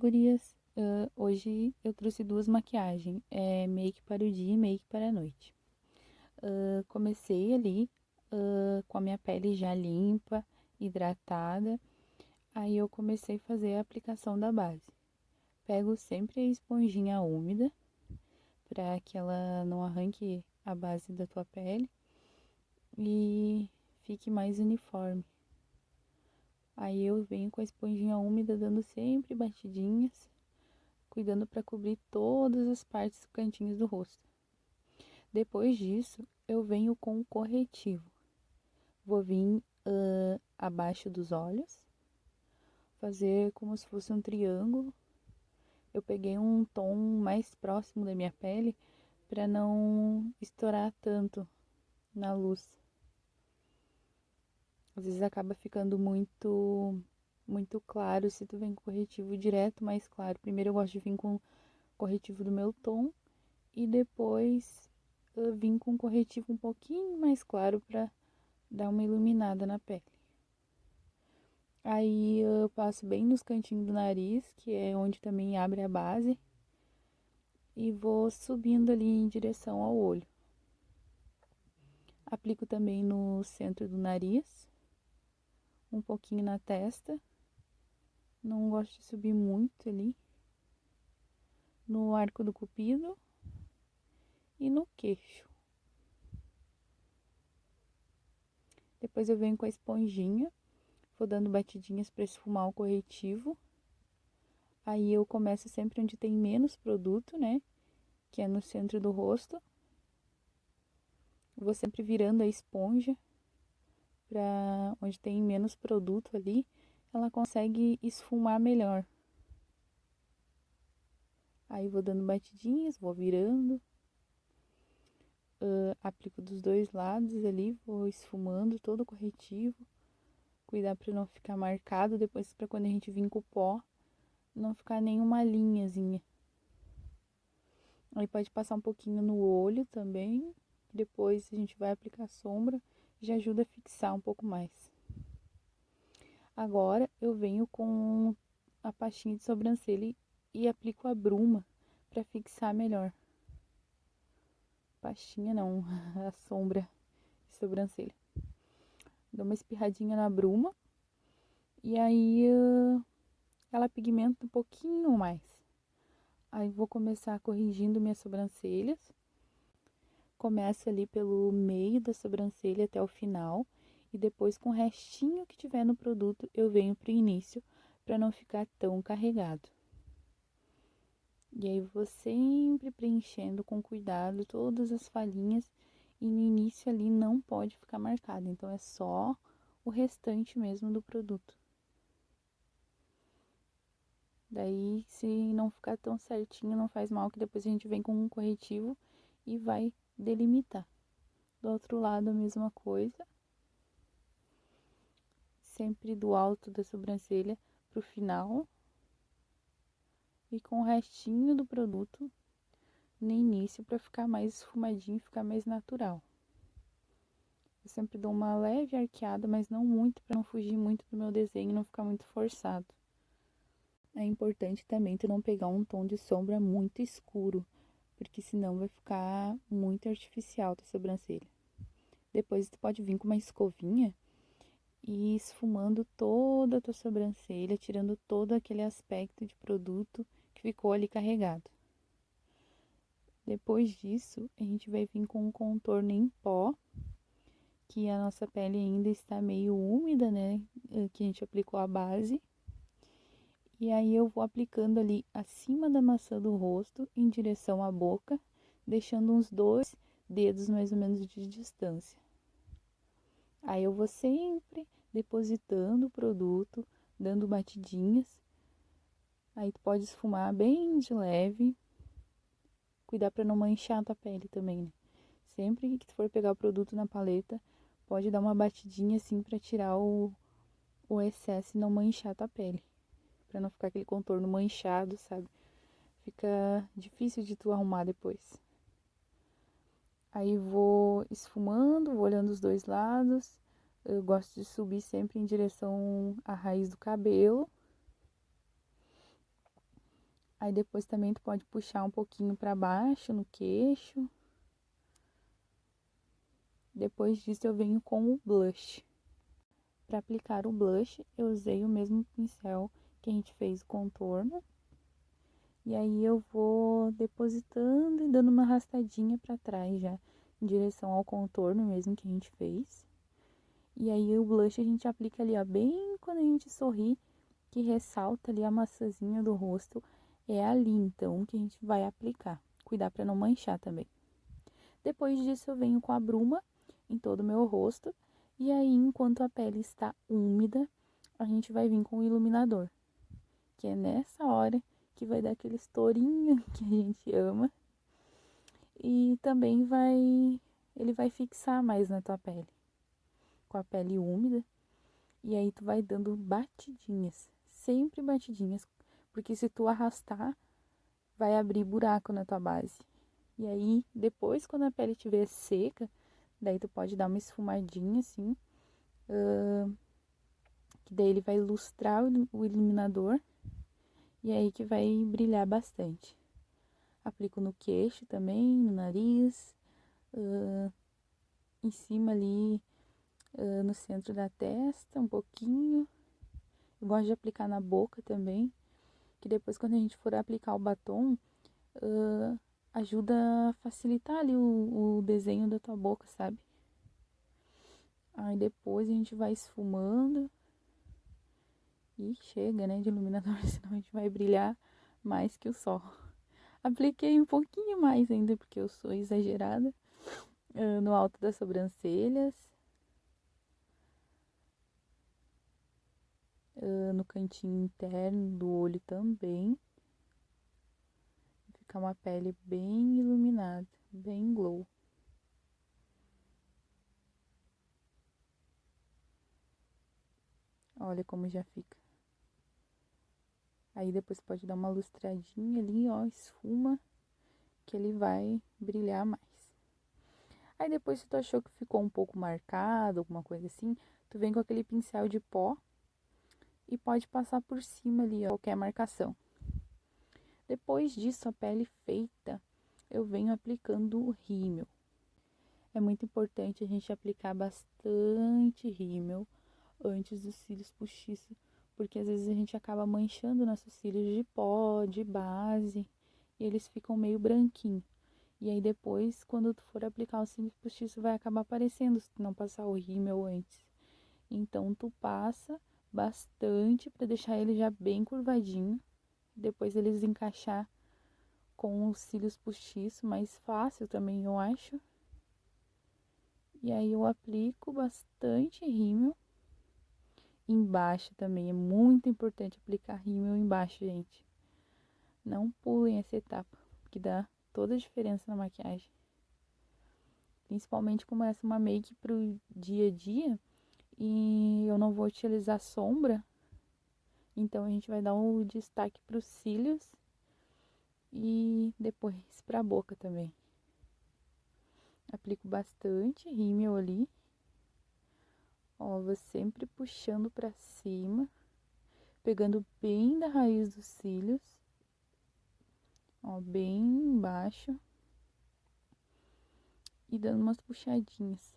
gurias, hoje eu trouxe duas maquiagens, make para o dia e make para a noite. Comecei ali com a minha pele já limpa, hidratada, aí eu comecei a fazer a aplicação da base. Pego sempre a esponjinha úmida, para que ela não arranque a base da tua pele e fique mais uniforme. Aí eu venho com a esponjinha úmida dando sempre batidinhas, cuidando para cobrir todas as partes cantinhos do rosto. Depois disso, eu venho com o corretivo. Vou vir abaixo dos olhos, fazer como se fosse um triângulo. Eu peguei um tom mais próximo da minha pele para não estourar tanto na luz. Às vezes acaba ficando muito claro se tu vem com corretivo direto, mais claro. Primeiro eu gosto de vir com corretivo do meu tom e depois eu vim com corretivo um pouquinho mais claro para dar uma iluminada na pele. Aí eu passo bem nos cantinhos do nariz, que é onde também abre a base, e vou subindo ali em direção ao olho. Aplico também no centro do nariz, um pouquinho na testa, não gosto de subir muito ali, no arco do cupido e no queixo. Depois eu venho com a esponjinha, vou dando batidinhas para esfumar o corretivo. Aí eu começo sempre onde tem menos produto, né? Que é no centro do rosto. Vou sempre virando a esponja para onde tem menos produto ali, ela consegue esfumar melhor. Aí vou dando batidinhas, vou virando. Aplico dos dois lados ali, vou esfumando todo o corretivo. Cuidar para não ficar marcado depois, para quando a gente vir com o pó, não ficar nenhuma linhazinha. Aí pode passar um pouquinho no olho também. Depois a gente vai aplicar sombra, já ajuda a fixar um pouco mais. Agora eu venho com a pastinha de sobrancelha e aplico a bruma para fixar melhor. Pastinha não, a sombra de sobrancelha. Dou uma espirradinha na bruma e aí ela pigmenta um pouquinho mais. Aí vou começar corrigindo minhas sobrancelhas. Começo ali pelo meio da sobrancelha até o final. E depois com o restinho que tiver no produto, eu venho pro início, para não ficar tão carregado. E aí vou sempre preenchendo com cuidado todas as falhinhas. E no início ali não pode ficar marcado, então é só o restante mesmo do produto. Daí, se não ficar tão certinho, não faz mal, que depois a gente vem com um corretivo e vai delimitar. Do outro lado a mesma coisa. Sempre do alto da sobrancelha pro final. E com o restinho do produto no início, para ficar mais esfumadinho e ficar mais natural. Eu sempre dou uma leve arqueada, mas não muito, para não fugir muito do meu desenho e não ficar muito forçado. É importante também tu não pegar um tom de sombra muito escuro, porque senão vai ficar muito artificial tua sobrancelha. Depois tu pode vir com uma escovinha e ir esfumando toda a tua sobrancelha, tirando todo aquele aspecto de produto que ficou ali carregado. Depois disso, a gente vai vir com um contorno em pó, que a nossa pele ainda está meio úmida, né? Que a gente aplicou a base. E aí eu vou aplicando ali acima da maçã do rosto, em direção à boca, deixando uns 2 dedos mais ou menos de distância. Aí eu vou sempre depositando o produto, dando batidinhas. Aí tu pode esfumar bem de leve. Cuidar para não manchar a tua pele também, né? Sempre que tu for pegar o produto na paleta, pode dar uma batidinha assim para tirar o excesso e não manchar a tua pele. Pra não ficar aquele contorno manchado, sabe? Fica difícil de tu arrumar depois. Aí vou esfumando, vou olhando os dois lados. Eu gosto de subir sempre em direção à raiz do cabelo. Aí depois também tu pode puxar um pouquinho pra baixo no queixo. Depois disso eu venho com o blush. Para aplicar o blush, eu usei o mesmo pincel que a gente fez o contorno. E aí eu vou depositando e dando uma arrastadinha para trás já, em direção ao contorno mesmo que a gente fez. E aí o blush a gente aplica ali, ó, bem quando a gente sorri, que ressalta ali a maçãzinha do rosto. É ali então que a gente vai aplicar. Cuidar para não manchar também. Depois disso eu venho com a bruma em todo o meu rosto. E aí, enquanto a pele está úmida, a gente vai vir com o iluminador. Que é nessa hora que vai dar aquele estourinho que a gente ama. E também ele vai fixar mais na tua pele. Com a pele úmida. E aí tu vai dando batidinhas. Sempre batidinhas. Porque se tu arrastar, vai abrir buraco na tua base. E aí, depois, quando a pele estiver seca, daí tu pode dar uma esfumadinha assim. Que daí ele vai ilustrar o iluminador. E aí que vai brilhar bastante. Aplico no queixo também, no nariz. Em cima ali, no centro da testa, um pouquinho. Eu gosto de aplicar na boca também. Que depois, quando a gente for aplicar o batom, ajuda a facilitar ali o desenho da tua boca, sabe? Aí depois a gente vai esfumando. E chega, né, de iluminador, senão a gente vai brilhar mais que o sol. Apliquei um pouquinho mais ainda, porque eu sou exagerada, no alto das sobrancelhas, no cantinho interno do olho também. Fica uma pele bem iluminada, bem glow. Olha como já fica. Aí depois pode dar uma lustradinha ali, ó, esfuma, que ele vai brilhar mais. Aí depois, se tu achou que ficou um pouco marcado, alguma coisa assim, tu vem com aquele pincel de pó e pode passar por cima ali, ó, qualquer marcação. Depois disso, a pele feita, eu venho aplicando o rímel. É muito importante a gente aplicar bastante rímel antes dos cílios postiços, porque às vezes a gente acaba manchando nossos cílios de pó, de base, e eles ficam meio branquinhos. E aí depois, quando tu for aplicar o cílios postiço, vai acabar aparecendo se tu não passar o rímel antes. Então tu passa bastante para deixar ele já bem curvadinho. Depois eles encaixar com os cílios postiços, mais fácil também, eu acho. E aí eu aplico bastante rímel. Embaixo também, é muito importante aplicar rímel embaixo, gente. Não pulem essa etapa, que dá toda a diferença na maquiagem. Principalmente como essa é uma make pro dia a dia e eu não vou utilizar sombra. Então a gente vai dar um destaque para os cílios e depois para a boca também. Aplico bastante rímel ali. Ó, vou sempre puxando para cima, pegando bem da raiz dos cílios. Ó, bem embaixo. E dando umas puxadinhas.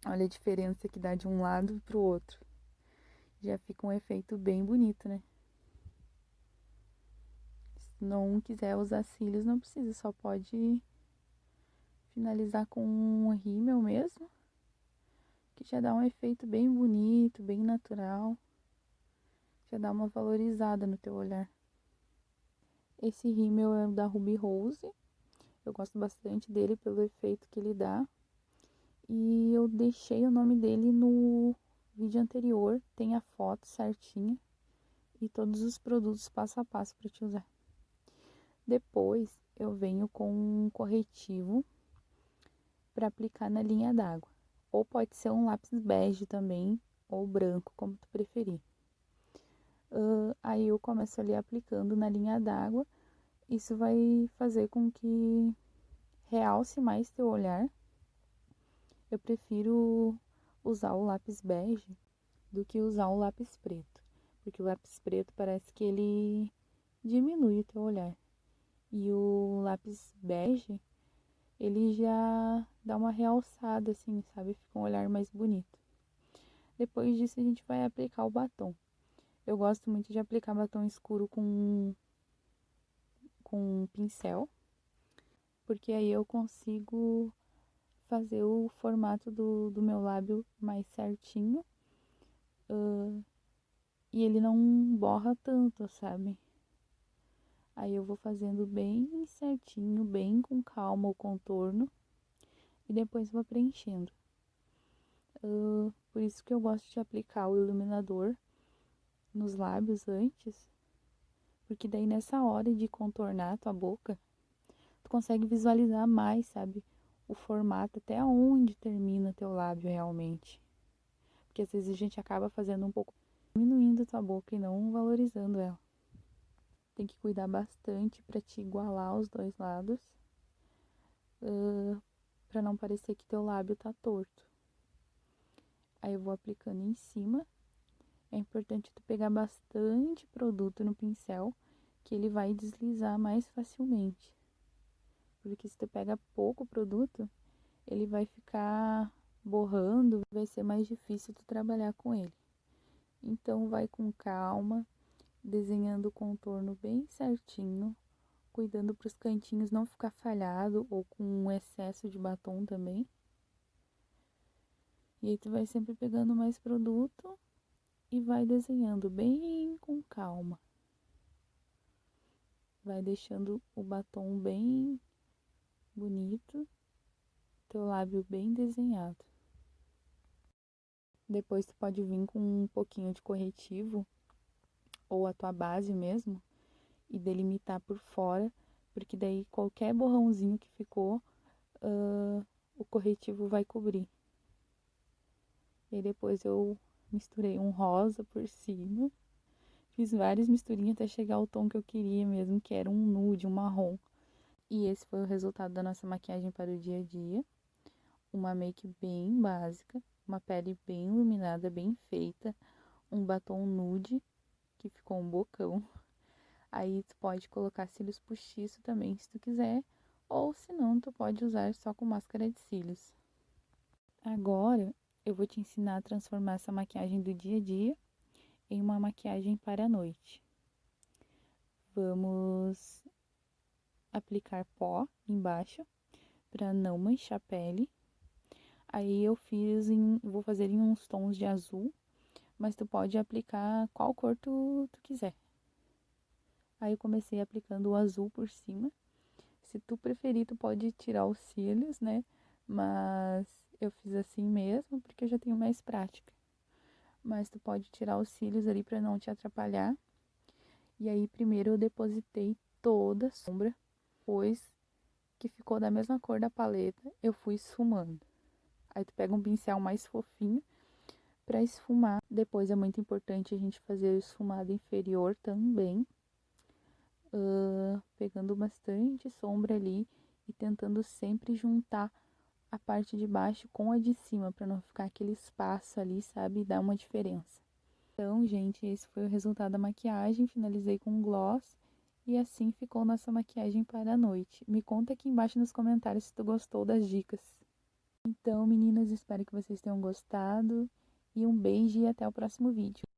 Olha a diferença que dá de um lado pro outro. Já fica um efeito bem bonito, né? Se não quiser usar cílios, não precisa, só pode finalizar com um rímel mesmo, que já dá um efeito bem bonito, bem natural, já dá uma valorizada no teu olhar. Esse rímel é o da Ruby Rose, eu gosto bastante dele pelo efeito que ele dá, e eu deixei o nome dele no vídeo anterior, tem a foto certinha e todos os produtos passo a passo para te usar. Depois eu venho com um corretivo para aplicar na linha d'água. Ou pode ser um lápis bege também, ou branco, como tu preferir. Aí eu começo ali aplicando na linha d'água. Isso vai fazer com que realce mais teu olhar. Eu prefiro usar o lápis bege do que usar o lápis preto. porque o lápis preto parece que ele diminui o teu olhar. E o lápis bege, ele já dá uma realçada, assim, sabe? Fica um olhar mais bonito. Depois disso, a gente vai aplicar o batom. Eu gosto muito de aplicar batom escuro com pincel, porque aí eu consigo fazer o formato do meu lábio mais certinho. E ele não borra tanto, sabe? Aí eu vou fazendo bem certinho, bem com calma o contorno. E depois vou preenchendo. Por isso que eu gosto de aplicar o iluminador nos lábios antes. Porque daí nessa hora de contornar a tua boca, tu consegue visualizar mais, sabe? O formato, até onde termina teu lábio realmente. Porque às vezes a gente acaba fazendo um pouco, diminuindo tua boca e não valorizando ela. Tem que cuidar bastante para te igualar os dois lados, para não parecer que teu lábio tá torto. Aí eu vou aplicando em cima. É importante tu pegar bastante produto no pincel, que ele vai deslizar mais facilmente. Porque se tu pega pouco produto, ele vai ficar borrando, vai ser mais difícil tu trabalhar com ele. Então vai com calma, desenhando o contorno bem certinho, cuidando para os cantinhos não ficar falhado ou com um excesso de batom também. E aí tu vai sempre pegando mais produto e vai desenhando bem com calma. Vai deixando o batom bem bonito, teu lábio bem desenhado. Depois tu pode vir com um pouquinho de corretivo ou a tua base mesmo e delimitar por fora, porque daí qualquer borrãozinho que ficou, o corretivo vai cobrir. E aí depois eu misturei um rosa por cima, fiz várias misturinhas até chegar ao tom que eu queria mesmo, que era um nude, um marrom. E esse foi o resultado da nossa maquiagem para o dia a dia. Uma make bem básica, uma pele bem iluminada, bem feita, um batom nude, que ficou um bocão. Aí tu pode colocar cílios postiço também, se tu quiser, ou se não, tu pode usar só com máscara de cílios. Agora, eu vou te ensinar a transformar essa maquiagem do dia a dia em uma maquiagem para a noite. Vamos aplicar pó embaixo, para não manchar a pele. Aí eu vou fazer em uns tons de azul, mas tu pode aplicar qual cor tu quiser. Aí eu comecei aplicando o azul por cima. Se tu preferir, tu pode tirar os cílios, né? Mas eu fiz assim mesmo, porque eu já tenho mais prática. Mas tu pode tirar os cílios ali pra não te atrapalhar. E aí primeiro eu depositei toda a sombra, depois que ficou da mesma cor da paleta, eu fui esfumando. Aí tu pega um pincel mais fofinho pra esfumar. Depois é muito importante a gente fazer o esfumado inferior também. Pegando bastante sombra ali e tentando sempre juntar a parte de baixo com a de cima, para não ficar aquele espaço ali, sabe? E dar uma diferença. Então, gente, esse foi o resultado da maquiagem. Finalizei com gloss e assim ficou nossa maquiagem para a noite. Me conta aqui embaixo nos comentários se tu gostou das dicas. Então, meninas, espero que vocês tenham gostado e um beijo e até o próximo vídeo.